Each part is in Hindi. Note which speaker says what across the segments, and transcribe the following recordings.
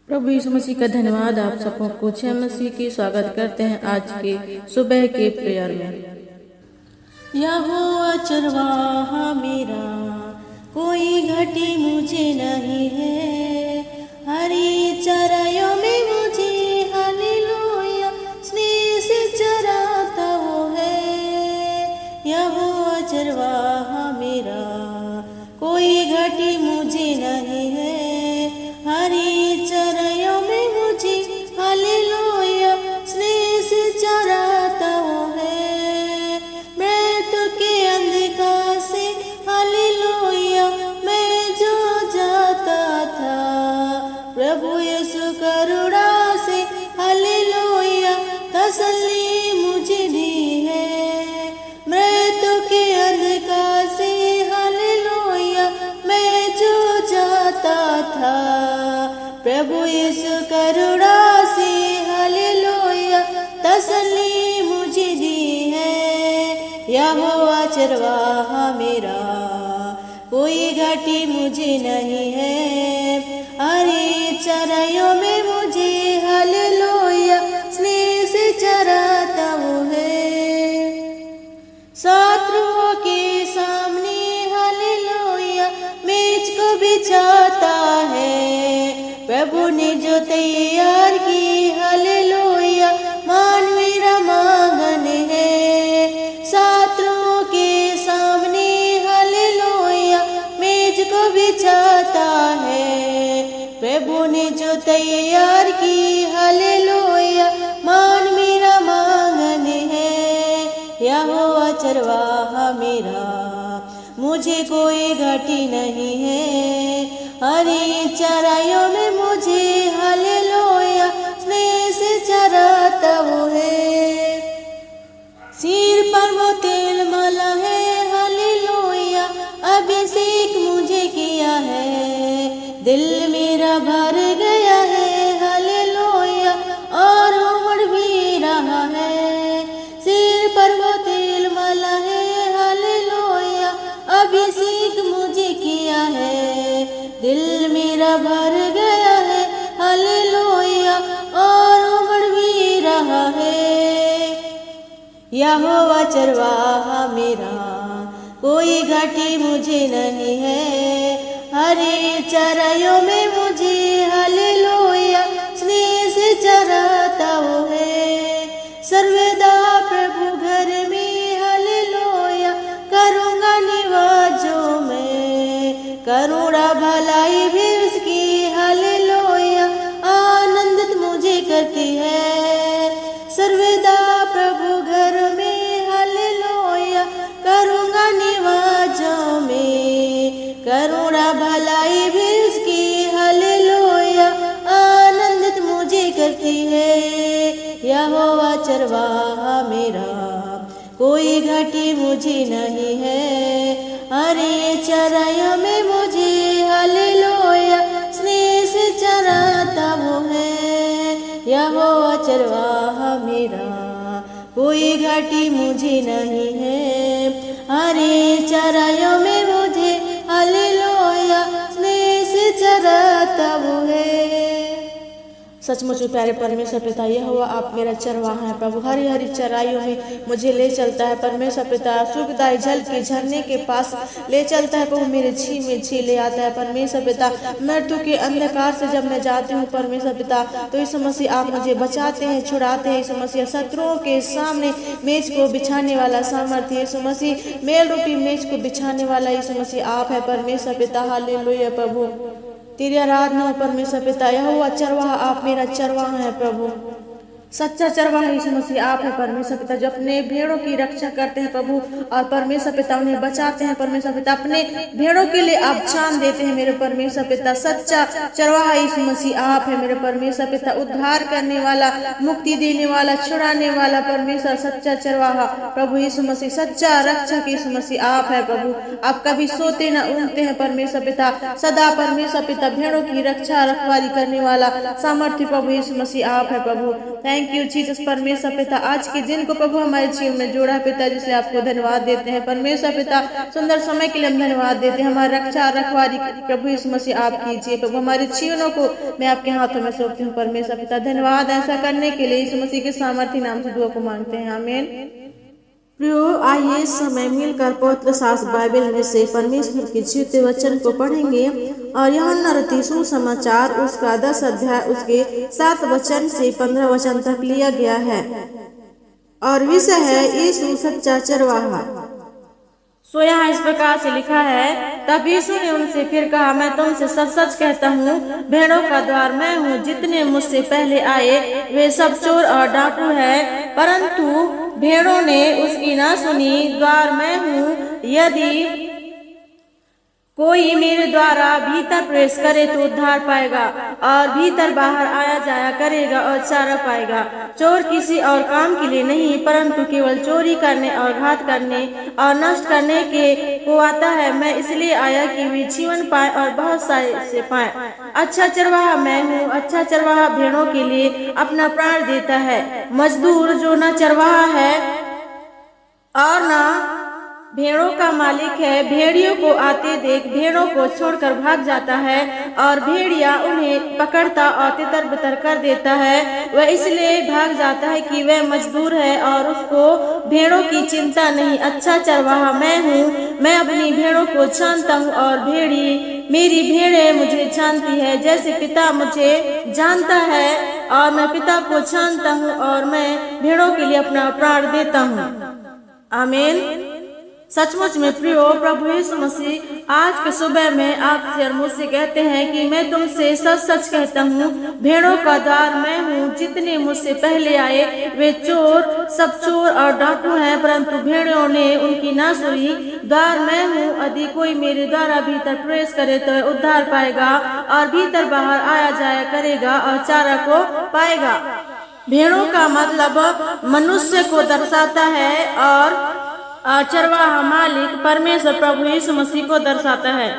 Speaker 1: प्रभु यीशु मसीह का धन्यवाद। आप सबको छह मसीह की स्वागत करते हैं आज के सुबह के प्रेयर में।
Speaker 2: यहोवा चरवाहा मेरा, कोई घटी मुझे नहीं है। हरी चराइयों में मुझे हालेलुया स्नेह से चराता वो है। यहोवा चरवाहा मेरा, कोई घटी मुझे नहीं है। हरी चराइयों में मुझे हालेलुया स्नेह से चराता वो है। मृत्यु के अंधकार से हालेलुया मैं जो जाता था, प्रभु यीशु करुणा से हालेलुया तसल्ली मुझे दी है। मृत्यु के अंधकार से हालेलुया मैं जो जाता था, प्रभु यीशु करुणा से हालेलुया तसल्ली मुझे दी है। यहोवा चरवाहा मेरा, कोई घाटी मुझे नहीं है। हरी चराइयों में मुझे हालेलुया स्नेह से चराता वो है। शत्रुओं के सामने हालेलुया मेज को बिछाता है, प्रभु ने जो तैयार की हालेलुया मान मेरा मांगन है। शत्रुओं के सामने हालेलुया मेज को बिछाता है, प्रभु ने जो तैयार की हालेलुया मान मेरा मांगन है। यहोवा चरवाहा मेरा, मुझे कोई घाटी नहीं है। हरी चराइयों में मुझे हालेलुया स्नेह से चराता वो है। सिर पर वो तेल माला है हालेलुया अभिषेक मुझे किया है। दिल मेरा भर गया है हालेलुया और उमड़ भी रहा है। सिर पर वो तेल माला है हालेलुया अभिषेक मुझे किया है। दिल मेरा भर गया है हालेलुया और उमड़ भी रहा है। यहोवा चरवाहा मेरा, कोई घाटी मुझे नहीं है। हरी चराइयों में मुझे हालेलुया स्नेह से चराता वो है। सर्वदा प्रभु घर में हालेलुया करूँगा निवास जो मैं। करुणा भलाई भी उसकी हालेलुया आनंदित मुझे करती है। सर्वदा प्रभु घर में हालेलुया करूँगा निवास जो मैं। करुणा भलाई भी उसकी हालेलुया आनंदित मुझे करती है। यहोवा चरवाहा मेरा, कोई घाटी मुझे नहीं है। हरी चराइयों में मुझे हालेलुया स्नेह से चराता वो है। यहोवा चरवाहा मेरा, कोई घाटी मुझे नहीं है। हरी चराइयों में मुझे हालेलुया स्नेह से चराता वो है।
Speaker 1: सचमुच प्यारे परमेश्वर पिता, यहोवा आप मेरा चरवाहा है प्रभु। हरी हरी चराइयों में मुझे ले चलता है परमेश्वर पिता। सुखदायी जल के झरने के पास ले चलता है प्रभु। मेरे छी में छी ले आता है परमेश्वर पिता। मृत्यु के अंधकार से जब मैं जाती हूँ परमेश्वर पिता, तो इस मसीह आप मुझे बचाते हैं, छुड़ाते हैं। इस मसीह शत्रुओं के सामने मेज को बिछाने वाला सामर्थ्य, इस मसीह मेल रूपी मेज को बिछाने वाला इस मसीह आप है परमेश्वर पिता। हालेलुया प्रभु, तेरी आराधना हो परमेश्वर पिता। यहोवा चरवाहा आप मेरा चरवाहा है प्रभु। सच्चा चरवाहा यीशु मसीह आप है परमेश्वर पिता, जो अपने भेड़ों की रक्षा करते हैं प्रभु। और परमेश्वर पिता उन्हें बचाते हैं परमेश्वर पिता। अपने भेड़ों के लिए आप जान देते हैं मेरे परमेश्वर पिता। सच्चा चरवाहा यीशु मसीह आप है मेरे परमेश्वर पिता। उद्धार करने वाला, मुक्ति देने वाला, छुड़ाने वाला परमेश्वर सच्चा चरवाहा प्रभु यीशु मसीह। सच्चा रक्षक यीशु मसीह आप है प्रभु। आप कभी सोते न ऊँघते हैं परमेश्वर पिता। सदा परमेश्वर पिता भेड़ों की रक्षा रखवाली करने वाला सामर्थ्य प्रभु यीशु मसीह आप है प्रभु। थैंक यू जीसस परमेश्वर पिता, आज के दिन को प्रभु हमारे जीवन में जोड़ा पिता, जिसलिए आपको धन्यवाद देते हैं परमेश्वर पिता। सुंदर समय के लिए हम धन्यवाद देते हैं। हमारी रक्षा रखवाली प्रभु यीशु मसीह आप कीजिए प्रभु। हमारे जीवनों को मैं आपके हाथों में सौंपती हूँ परमेश्वर पिता। धन्यवाद ऐसा करने के लिए यीशु मसीह के सामर्थ्य नाम से दुआ को मांगते हैं, आमीन। प्रियो, आइए इस समय मिलकर पवित्र शास्त्र बाइबल में से परमेश्वर के जीवते वचन को पढ़ेंगे और यूहन्ना रचित सुसमाचार उसका 10 अध्याय उसके 7 वचन से 15 वचन तक लिया गया है और विषय है यीशु सच्चा चरवाहा।
Speaker 2: सो यहाँ इस प्रकार से लिखा है, तब यीशु ने उनसे फिर कहा, मैं तुमसे सच सच कहता हूँ, भेड़ों का द्वार मैं हूँ। जितने मुझसे पहले आए वे सब चोर और डाकू है, परंतु भेड़ों ने उसकी ना सुनी। द्वार मैं हूँ, यदि कोई मेरे द्वारा भीतर प्रवेश करे तो उद्धार पाएगा और भीतर बाहर आया जाया करेगा और चारा पाएगा। चोर किसी और काम के लिए नहीं, परंतु केवल चोरी करने और घात करने और नष्ट करने के को आता है। मैं इसलिए आया कि वे जीवन पाए और बहुत सारे से पाए। अच्छा चरवाहा मैं हूँ। अच्छा चरवाहा भेड़ों के लिए अपना प्राण देता है। मजदूर जो न चरवाहा है और न भेड़ों का मालिक है, भेड़ियों को आते देख भेड़ों को छोड़कर भाग जाता है और भेड़िया उन्हें पकड़ता और तितर बितर कर देता है। वह इसलिए भाग जाता है कि वह मजदूर है और उसको भेड़ों की चिंता नहीं। अच्छा चरवाहा मैं हूँ, मैं अपनी भेड़ों को जानता हूँ और मेरी भेड़ें मुझे जानती है। जैसे पिता मुझे जानता है और मैं पिता को जानता हूँ और मैं भेड़ों के लिए अपना प्राण देता हूँ, आमीन। सचमुच में प्रियो, प्रभु यीशु मसीह आज के सुबह में आपसे और मुझसे कहते हैं कि मैं तुमसे सच सच कहता हूँ, भेड़ों का द्वार मैं हूँ। जितने मुझसे पहले आए वे सब चोर और डाकू हैं, परंतु भेड़ों ने उनकी ना सुनी। द्वार मैं हूँ, यदि कोई मेरे द्वारा भीतर प्रवेश करे तो उद्धार पाएगा और भीतर बाहर आया जाया करेगा और चारा को पाएगा। भेड़ों का मतलब मनुष्य को दर्शाता है और चरवाहा मालिक परमेश्वर प्रभु यीशु मसीह को दर्शाता है।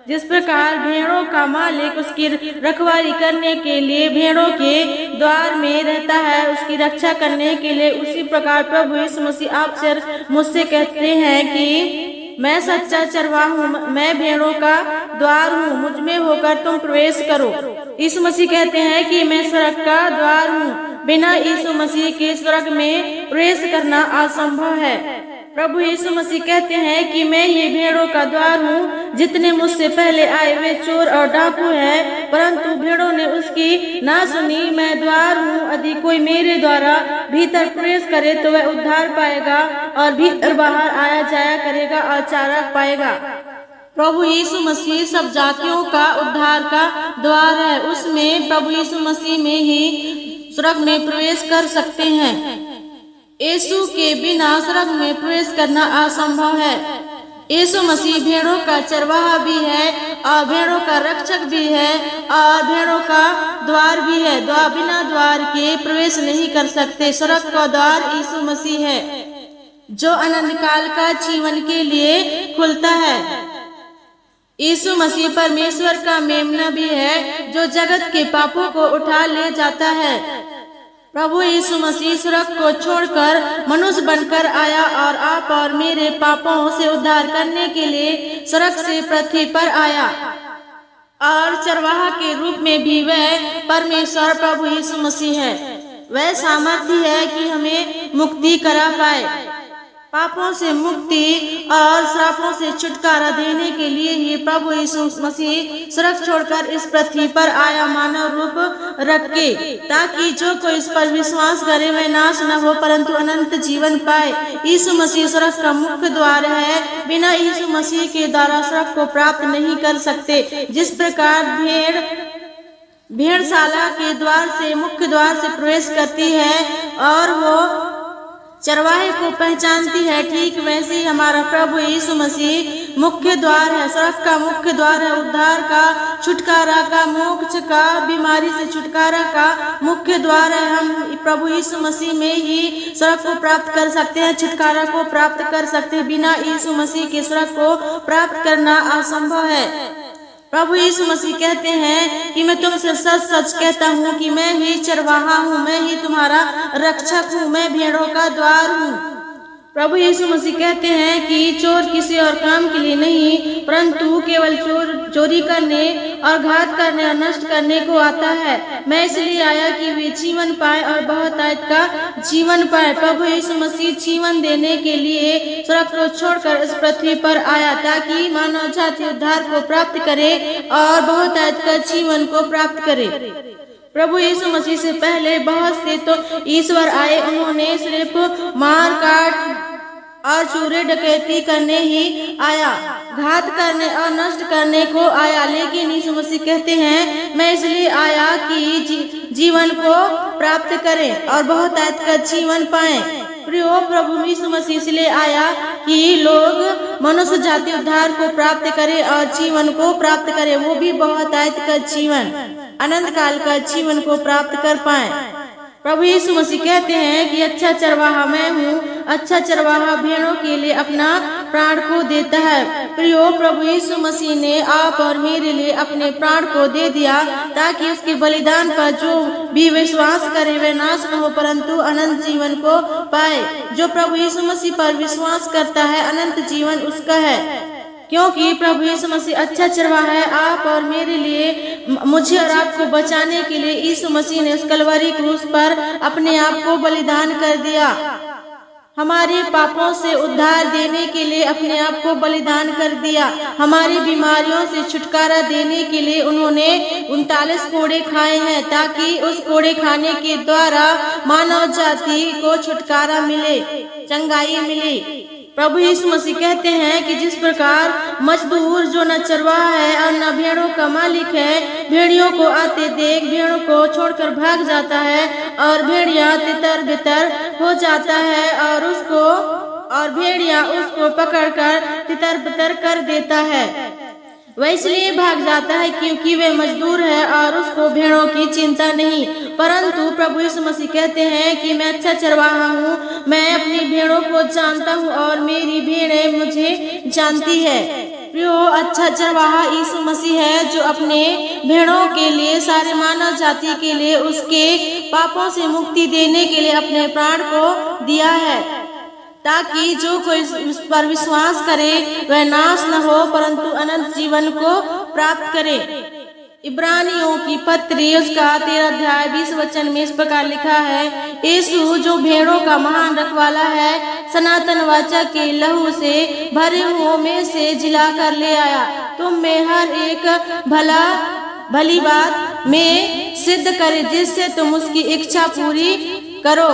Speaker 2: जिस प्रकार भेड़ों का मालिक उसकी रखवाली करने के लिए भेड़ों के द्वार में रहता है, उसकी रक्षा करने के लिए, उसी प्रकार प्रभु यीशु मसीह आपसे मुझसे कहते हैं कि मैं सच्चा चरवाहा हूँ, मैं भेड़ों का द्वार हूँ, मुझ में होकर तुम प्रवेश करो। यीशु मसीह कहते हैं कि मैं स्वर्ग का द्वार हूँ। बिना यीशु मसीह के स्वर्ग में प्रवेश करना असंभव है। प्रभु यीशु मसीह कहते हैं कि मैं ये भेड़ों का द्वार हूँ। जितने मुझसे पहले आए वे चोर और डाकू हैं, परंतु भेड़ों ने उसकी ना सुनी। मैं द्वार हूँ, यदि कोई मेरे द्वारा भीतर प्रवेश करे तो वह उद्धार पाएगा और भीतर बाहर आया जाया करेगा और चारा पाएगा। प्रभु यीशु मसीह सब जातियों का उद्धार का द्वार है। उसमें प्रभु यीशु मसीह में ही स्वर्ग में प्रवेश कर सकते हैं। यीशु के बिना स्वर्ग में प्रवेश करना असंभव है। यीशु मसीह भेड़ों का चरवाहा भी है और भेड़ों का रक्षक भी है और भेड़ों का द्वार भी है। बिना द्वार के प्रवेश नहीं कर सकते। स्वर्ग का द्वार यीशु मसीह है जो अनंत काल का जीवन के लिए खुलता है। यीशु मसीह परमेश्वर का मेमना भी है जो जगत के पापों को उठा ले जाता है। प्रभु यीशु मसीह स्वर्ग को छोड़कर मनुष्य बनकर आया और आप और मेरे पापों से उद्धार करने के लिए स्वर्ग से पृथ्वी पर आया और चरवाहा के रूप में भी वह परमेश्वर प्रभु यीशु मसीह है। वह सामर्थ्य है कि हमें मुक्ति करा पाए। पापों से मुक्ति और श्रापों से छुटकारा देने के लिए ही प्रभु यीशु मसीह स्वर्ग छोड़कर इस पृथ्वी पर आया मानव रूप रख के, ताकि जो कोई इस पर विश्वास करे वह नाश न हो परंतु अनंत जीवन पाए। यीशु मसीह स्वर्ग का मुख्य द्वार है। बिना यीशु मसीह के द्वारा स्वर्ग को प्राप्त नहीं कर सकते। जिस प्रकार भेड़शाला के द्वार से मुख्य द्वार से प्रवेश करती है और वो चरवाहे को पहचानती है, ठीक वैसे ही हमारा प्रभु यीशु मसीह मुख्य द्वार है। स्वर्ग का मुख्य द्वार है। उद्धार का, छुटकारा का, मोक्ष का, बीमारी से छुटकारा का मुख्य द्वार है। हम प्रभु यीशु मसीह में ही स्वर्ग को प्राप्त कर सकते हैं, छुटकारा को प्राप्त कर सकते हैं। बिना यीशु मसीह के स्वर्ग को प्राप्त करना असंभव है। प्रभु यीशु मसीह कहते हैं कि मैं तुमसे सच सच कहता हूँ कि मैं ही चरवाहा हूँ, मैं ही तुम्हारा रक्षक हूँ, मैं भेड़ों का द्वार हूँ। प्रभु यीशु मसीह कहते हैं कि चोर किसी और काम के लिए नहीं परंतु केवल चोरी करने और घात करने और नष्ट करने को आता है। मैं इसलिए आया कि वे जीवन पाए और बहुतायत का जीवन पाए। प्रभु यीशु मसीह जीवन देने के लिए स्वर्ग को छोड़कर इस पृथ्वी पर आया ताकि मानव जाति उद्धार को प्राप्त करे और बहुतायत का जीवन को प्राप्त करे। प्रभु यीशु मसीह से पहले बहुत से तो ईश्वर आए, उन्होंने सिर्फ मार काट और चोरी डकैती करने ही आया, घात करने और नष्ट करने को आया। लेकिन यीशु मसीह कहते हैं मैं इसलिए आया कि जीवन को प्राप्त करें और बहुतायत का जीवन पाएं। प्रियो, प्रभु यीशु मसीह इसलिए आया कि लोग मनुष्य जाति उद्धार को प्राप्त करे और जीवन को प्राप्त करे, वो भी बहुतायत का जीवन, अनंत काल का जीवन को प्राप्त कर पाए। प्रभु यीशु मसीह कहते हैं कि अच्छा चरवाहा मैं हूँ, अच्छा चरवाहा भेड़ों के लिए अपना प्राण को देता है। प्रियो, प्रभु यीशु मसीह ने आप और मेरे लिए अपने प्राण को दे दिया ताकि उसके बलिदान पर जो भी विश्वास करे वह नाश न हो परंतु अनंत जीवन को पाए। जो प्रभु यीशु मसीह पर विश्वास करता है अनंत जीवन उसका है, क्योंकि प्रभु यीशु मसीह अच्छा चरवाहा है। आप और मेरे लिए, मुझे और आपको बचाने के लिए यीशु मसीह ने उस कलवरी क्रूस पर अपने आप को बलिदान कर दिया। हमारे पापों से उद्धार देने के लिए अपने आप को बलिदान कर दिया। हमारी बीमारियों से छुटकारा देने के लिए उन्होंने 39 कोड़े खाए हैं ताकि उस कोड़े खाने के द्वारा मानव जाति को छुटकारा मिले, चंगाई मिले। प्रभु यीशु मसीह कहते हैं कि जिस प्रकार मजदूर जो न चरवाहा है और न भेड़ों का मालिक है, भेड़ियों को आते देख भेड़ों को छोड़कर भाग जाता है और भेड़िया तितर बितर हो जाता है और भेड़िया उसको पकड़कर तितर बितर कर देता है। वह इसलिए भाग जाता है क्योंकि वे मजदूर है और उसको भेड़ों की चिंता नहीं। परंतु प्रभु यीशु मसीह कहते हैं कि मैं अच्छा चरवाहा हूँ, मैं अपनी भेड़ों को जानता हूँ और मेरी भेड़ें मुझे जानती है। प्रियो, अच्छा चरवाहा यीशु मसीह है जो अपने भेड़ों के लिए, सारे मानव जाति के लिए, उसके पापों से मुक्ति देने के लिए अपने प्राण को दिया है ताकि जो कोई उस पर विश्वास करे वह नाश न हो परंतु अनंत जीवन को प्राप्त करे। इब्रानियों की पत्री उसका 13 अध्याय 20 वचन में इस प्रकार लिखा है, यीशु जो भेड़ों का महान रखवाला है सनातन वाचा के लहू से भरे मुंह में से जिला कर ले आया, तुम में हर एक भली बात में सिद्ध करे जिससे तुम उसकी इच्छा पूरी करो।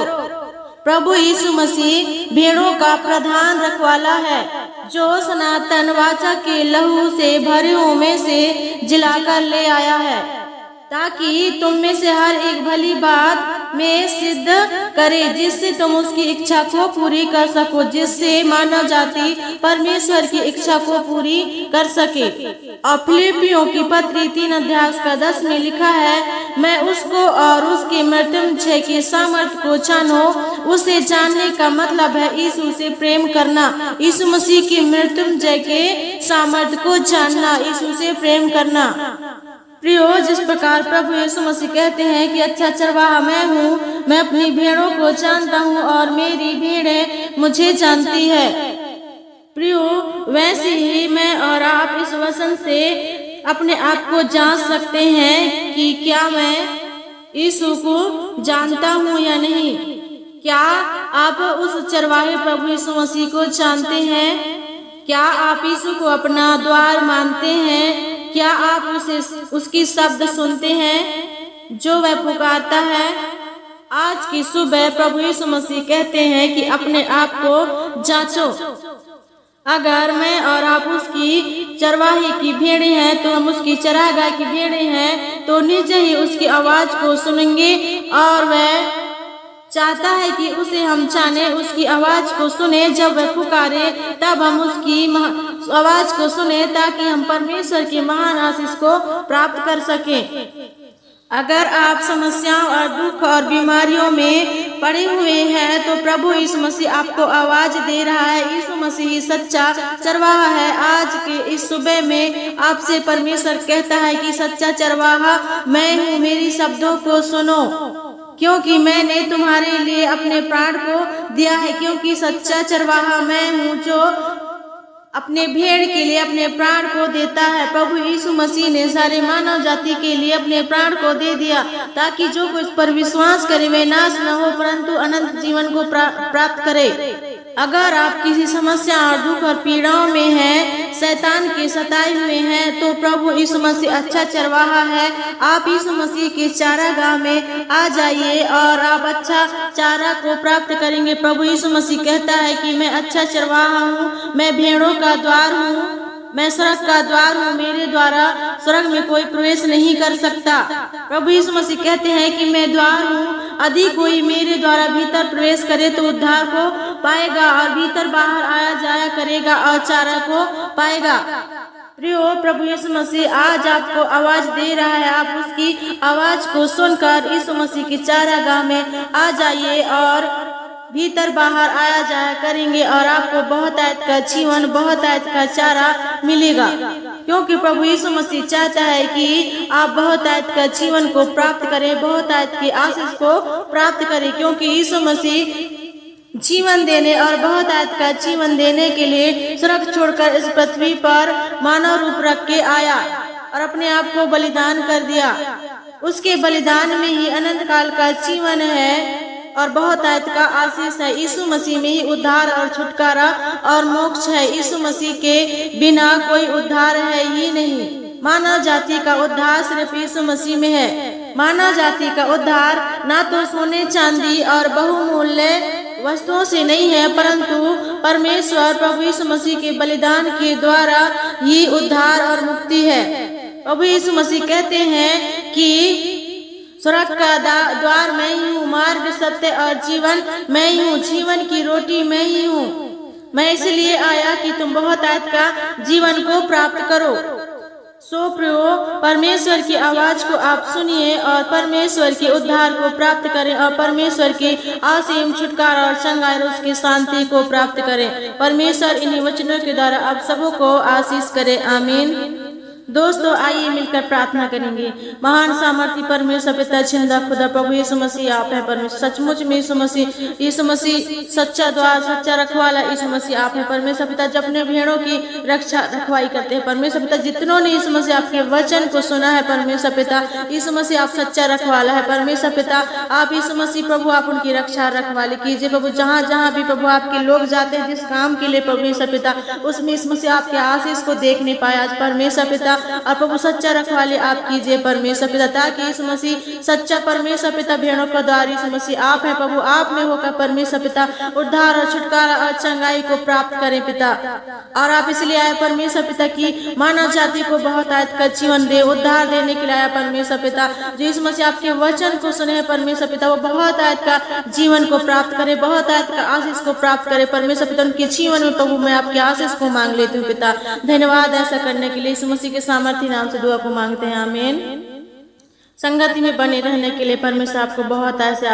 Speaker 2: प्रभु यीशु मसीह भेड़ों का प्रधान रखवाला है जो सनातन वाचा के लहू से भरे मुंह में से जिलाकर ले आया है ताकि तुम में से हर एक भली बात में सिद्ध करे जिससे तुम उसकी इच्छा को पूरी कर सको, जिससे मानव जाति परमेश्वर की इच्छा को पूरी कर सके। और फिलिपियों की पत्री 3 अध्याय उसका 10 में लिखा है, मैं उसको और उसके मृत्युंजय के सामर्थ्य को जानो। उसे जानने का मतलब है यीशु से प्रेम करना, यीशु मसीह के मृत्युंजय के सामर्थ्य को जानना, यीशु से प्रेम करना। प्रियो, जिस प्रकार प्रभु यीशु मसीह कहते हैं कि अच्छा चरवाहा मैं हूँ, मैं अपनी भेड़ों को जानता हूँ और मेरी भेड़ें मुझे जानती है। प्रियो, वैसे ही मैं और आप इस वचन से अपने आप को जांच सकते हैं कि क्या मैं यीशु को जानता हूँ या नहीं। क्या आप उस चरवाहे प्रभु यीशु मसीह को जानते हैं? क्या आप यीशु को अपना द्वार मानते हैं? क्या आप उसकी शब्द सुनते हैं जो वह पुकारता है? आज की सुबह प्रभु यीशु मसीह कहते हैं कि अपने आप को जांचो। अगर मैं और आप उसकी चरवाही की भेड़ें हैं तो हम उसकी चरागाह की भेड़ें हैं तो निश्चय ही उसकी आवाज को सुनेंगे और वह चाहता है कि उसे हम जाने, उसकी आवाज को सुने। जब वह पुकारे तब हम उसकी आवाज को सुने ताकि हम परमेश्वर की महान आशीष को प्राप्त कर सकें। अगर आप समस्याओं और दुख और बीमारियों में पड़े हुए हैं तो प्रभु यीशु मसीह आपको आवाज दे रहा है। यीशु मसीह ही सच्चा चरवाहा है। आज के इस सुबह में आपसे परमेश्वर कहता है कि सच्चा चरवाहा मैं हूँ, मेरी शब्दों को सुनो, क्योंकि मैंने तुम्हारे लिए अपने प्राण को दिया है। क्योंकि सच्चा चरवाहा मैं हूँ जो अपने भेड़ के लिए अपने प्राण को देता है। प्रभु यीशु मसीह ने सारे मानव जाति के लिए अपने प्राण को दे दिया, ताकि जो कुछ पर विश्वास करे वे नाश न हो परंतु अनंत जीवन को प्राप्त करे। अगर आप किसी समस्या और दुख और पीड़ाओं में हैं, शैतान के सताए हुए हैं, तो प्रभु यीशु मसीह अच्छा चरवाहा है। आप यीशु मसीह के चारागाह में आ जाइए और आप अच्छा चारा को प्राप्त करेंगे। प्रभु यीशु मसीह कहता है कि मैं अच्छा चरवाहा हूँ, मैं भेड़ों का द्वार हूँ, मैं स्वर्ग का द्वार हूँ, मेरे द्वारा स्वर्ग में कोई प्रवेश नहीं कर सकता। प्रभु यीशु मसीह कहते हैं कि मैं द्वार हूँ, यदि कोई मेरे द्वारा भीतर प्रवेश करे तो उद्धार को पाएगा और भीतर बाहर आया जाया करेगा और चारा को पाएगा। प्रियो, प्रभु यीशु मसीह आज आपको आवाज दे रहा है। आप उसकी आवाज को सुनकर यीशु मसीह के चारागाह में आ जाइए और भीतर बाहर आया जाया करेंगे और आपको बहुत आयत का जीवन, बहुत आयत का चारा मिलेगा। क्योंकि प्रभु यीशु मसीह चाहता है कि आप बहुत आयत का जीवन को प्राप्त करें, बहुत आयत की आशीष को प्राप्त करें। क्योंकि यीशु मसीह जीवन देने और बहुत आयत का जीवन देने के लिए स्वर्ग छोड़कर इस पृथ्वी पर मानव रूप रख के आया और अपने आप को बलिदान कर दिया। उसके बलिदान में ही अनंत काल का जीवन है और बहुत आयत का आशीष है। यीशु मसीह में ही उद्धार और छुटकारा और मोक्ष है। यीशु मसीह के बिना कोई उद्धार है ही नहीं। मानव जाति का उद्धार सिर्फ यीशु मसीह में है। मानव जाति का उद्धार ना तो सोने चांदी और बहुमूल्य वस्तुओं से नहीं है, परंतु परमेश्वर प्रभु यीशु मसीह के बलिदान के द्वारा ही उद्धार और मुक्ति है। प्रभु यीशु मसीह कहते हैं कि स्वर्ग का द्वार मैं ही हूँ, मार्ग सत्य और जीवन मैं ही हूँ, जीवन की रोटी मैं ही हूँ। मैं इसलिए आया कि तुम बहुत आयत का जीवन को प्राप्त करो। सो प्रियो, परमेश्वर की आवाज को आप सुनिए और परमेश्वर के उद्धार को प्राप्त करें और परमेश्वर के असीम छुटकारा और संगार उसकी शांति को प्राप्त करें। परमेश्वर इन्हीं वचनों के द्वारा आप सबों को आशीष करे। आमीन। दोस्तों, आइए मिलकर प्रार्थना करेंगे। महान सामर्थी परमेश्वर पिता जिंदा खुदा प्रभु यीशु मसीह आप है परमेश्वर। सचमुच में यीशु मसीह सच्चा द्वार, सच्चा रखवाला यीशु मसीह आप है परमेश्वर पिता, जब अपने भेड़ों की रक्षा रखवाई करते हैं परमेश्वर पिता। जितनों ने यीशु मसीह आपके वचन को सुना है परमेश्वर पिता, यीशु मसीह आप सच्चा रखवाला है परमेश्वर पिता। आप यीशु मसीह प्रभु आप उनकी रक्षा रखवाली कीजिए प्रभु। जहाँ जहाँ भी प्रभु आपके लोग जाते हैं जिस काम के लिए परमेश्वर पिता, उसमें यीशु मसीह आपके आशीष को देखने पाए आज परमेश्वर पिता। और प्रभु सच्चा रखवाले आप कीजिए परमेश्वर पिता, ताकि यीशु मसीह सच्चा परमेश्वर पिता भेड़ों का द्वार यीशु मसीह आप है प्रभु, आप में होकर परमेश्वर पिता उद्धार और छुटकारा और चंगाई को प्राप्त करें पिता। और आप इसलिए आए परमेश्वर पिता की मानव जाति को बहुत आयत का जीवन दे, उद्धार देने के लिए आया परमेश्वर पिता। जो यीशु मसीह आपके वचन को सुने परमेश्वर पिता, वो बहुत आयत का जीवन को प्राप्त करे, बहुत आयत का आशीष को प्राप्त करे परमेश्वर पिता। उनके जीवन में प्रभु मैं आपके आशीष को मांग लेती हूँ पिता। धन्यवाद ऐसा करने के लिए। यीशु मसीह के सामर्थी नाम से दुआ को मांगते हैं। आमीन। संगति में बने रहने के लिए परमेश्वर आपको बहुत ऐसे